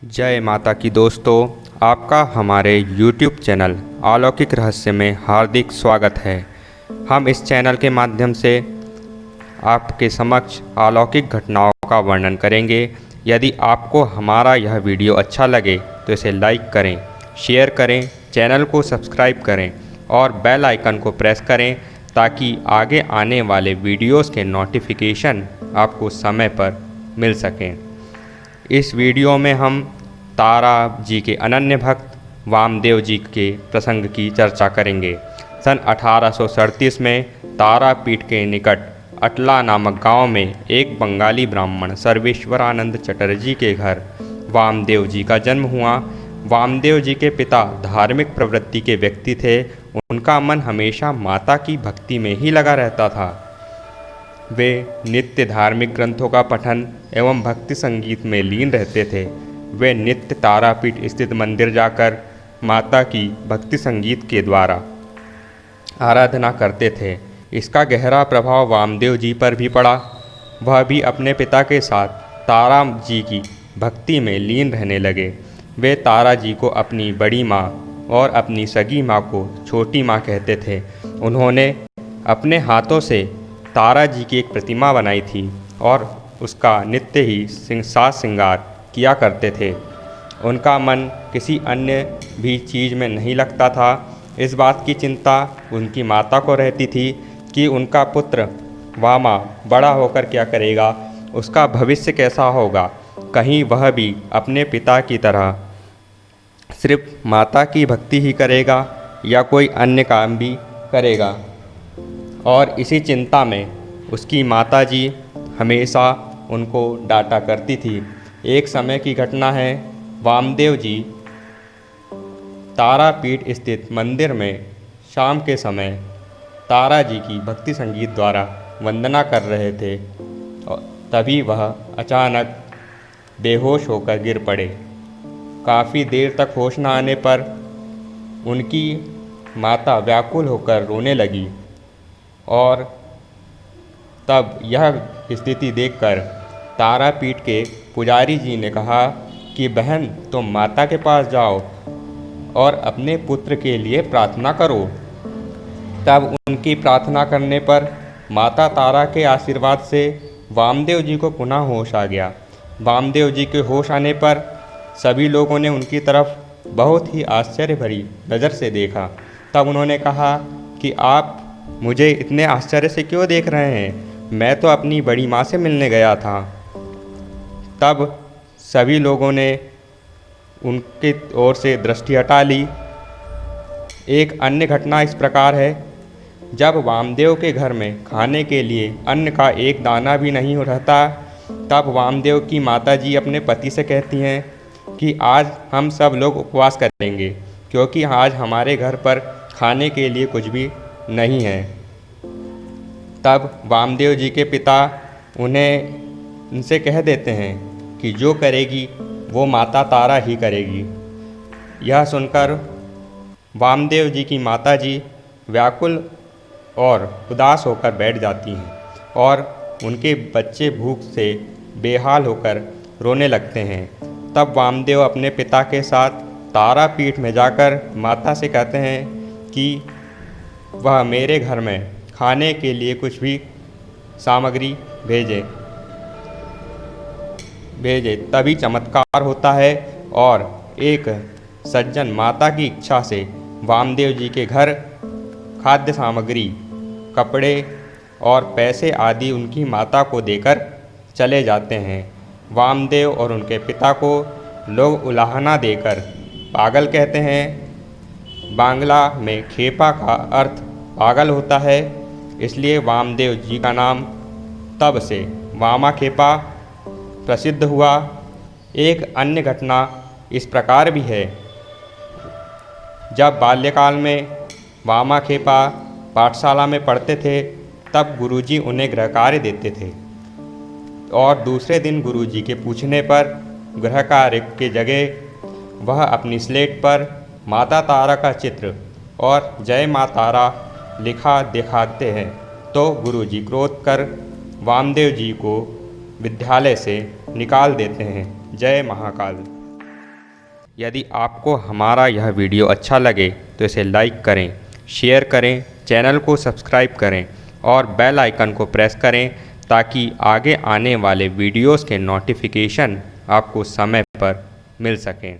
जय माता की दोस्तों, आपका हमारे YouTube चैनल अलौकिक रहस्य में हार्दिक स्वागत है। हम इस चैनल के माध्यम से आपके समक्ष अलौकिक घटनाओं का वर्णन करेंगे। यदि आपको हमारा यह वीडियो अच्छा लगे तो इसे लाइक करें, शेयर करें, चैनल को सब्सक्राइब करें और बेल आइकन को प्रेस करें ताकि आगे आने वाले वीडियोस के नोटिफिकेशन आपको समय पर मिल सकें। इस वीडियो में हम तारा जी के अनन्य भक्त वामदेव जी के प्रसंग की चर्चा करेंगे। सन 1837 में तारापीठ के निकट अटला नामक गांव में एक बंगाली ब्राह्मण सर्वेश्वरानंद चटर्जी के घर वामदेव जी का जन्म हुआ। वामदेव जी के पिता धार्मिक प्रवृत्ति के व्यक्ति थे। उनका मन हमेशा माता की भक्ति में ही लगा रहता था। वे नित्य धार्मिक ग्रंथों का पठन एवं भक्ति संगीत में लीन रहते थे। वे नित्य तारापीठ स्थित मंदिर जाकर माता की भक्ति संगीत के द्वारा आराधना करते थे। इसका गहरा प्रभाव वामदेव जी पर भी पड़ा। वह भी अपने पिता के साथ तारा जी की भक्ति में लीन रहने लगे। वे तारा जी को अपनी बड़ी माँ और अपनी सगी माँ को छोटी माँ कहते थे। उन्होंने अपने हाथों से तारा जी की एक प्रतिमा बनाई थी और उसका नित्य ही साज श्रृंगार किया करते थे। उनका मन किसी अन्य भी चीज़ में नहीं लगता था। इस बात की चिंता उनकी माता को रहती थी कि उनका पुत्र वामा बड़ा होकर क्या करेगा, उसका भविष्य कैसा होगा, कहीं वह भी अपने पिता की तरह सिर्फ माता की भक्ति ही करेगा या कोई अन्य काम भी करेगा। और इसी चिंता में उसकी माताजी हमेशा उनको डांटा करती थी। एक समय की घटना है, वामदेव जी तारापीठ स्थित मंदिर में शाम के समय तारा जी की भक्ति संगीत द्वारा वंदना कर रहे थे और तभी वह अचानक बेहोश होकर गिर पड़े। काफ़ी देर तक होश न आने पर उनकी माता व्याकुल होकर रोने लगी और तब यह स्थिति देखकर तारापीठ के पुजारी जी ने कहा कि बहन, तुम माता के पास जाओ और अपने पुत्र के लिए प्रार्थना करो। तब उनकी प्रार्थना करने पर माता तारा के आशीर्वाद से वामदेव जी को पुनः होश आ गया। वामदेव जी के होश आने पर सभी लोगों ने उनकी तरफ बहुत ही आश्चर्य भरी नज़र से देखा। तब उन्होंने कहा कि आप मुझे इतने आश्चर्य से क्यों देख रहे हैं, मैं तो अपनी बड़ी माँ से मिलने गया था। तब सभी लोगों ने उनकी ओर से दृष्टि हटा ली। एक अन्य घटना इस प्रकार है, जब वामदेव के घर में खाने के लिए अन्न का एक दाना भी नहीं रहता, तब वामदेव की माताजी अपने पति से कहती हैं कि आज हम सब लोग उपवास करेंगे क्योंकि आज हमारे घर पर खाने के लिए कुछ भी नहीं है। तब वामदेव जी के पिता उनसे कह देते हैं कि जो करेगी वो माता तारा ही करेगी। यह सुनकर वामदेव जी की माताजी व्याकुल और उदास होकर बैठ जाती हैं और उनके बच्चे भूख से बेहाल होकर रोने लगते हैं। तब वामदेव अपने पिता के साथ तारापीठ में जाकर माता से कहते हैं कि वह मेरे घर में खाने के लिए कुछ भी सामग्री भेजे। तभी चमत्कार होता है और एक सज्जन माता की इच्छा से वामदेव जी के घर खाद्य सामग्री, कपड़े और पैसे आदि उनकी माता को देकर चले जाते हैं। वामदेव और उनके पिता को लोग उलाहना देकर पागल कहते हैं। बांग्ला में खेपा का अर्थ पागल होता है, इसलिए वामदेव जी का नाम तब से वामा खेपा प्रसिद्ध हुआ। एक अन्य घटना इस प्रकार भी है, जब बाल्यकाल में वामा खेपा पाठशाला में पढ़ते थे तब गुरुजी उन्हें गृह कार्य देते थे और दूसरे दिन गुरुजी के पूछने पर गृह कार्य के जगह वह अपनी स्लेट पर माता तारा का चित्र और जय माँ तारा लिखा दिखाते हैं तो गुरुजी क्रोध कर वामदेव जी को विद्यालय से निकाल देते हैं। जय महाकाल। यदि आपको हमारा यह वीडियो अच्छा लगे तो इसे लाइक करें, शेयर करें, चैनल को सब्सक्राइब करें और बेल आइकन को प्रेस करें ताकि आगे आने वाले वीडियोस के नोटिफिकेशन आपको समय पर मिल सकें।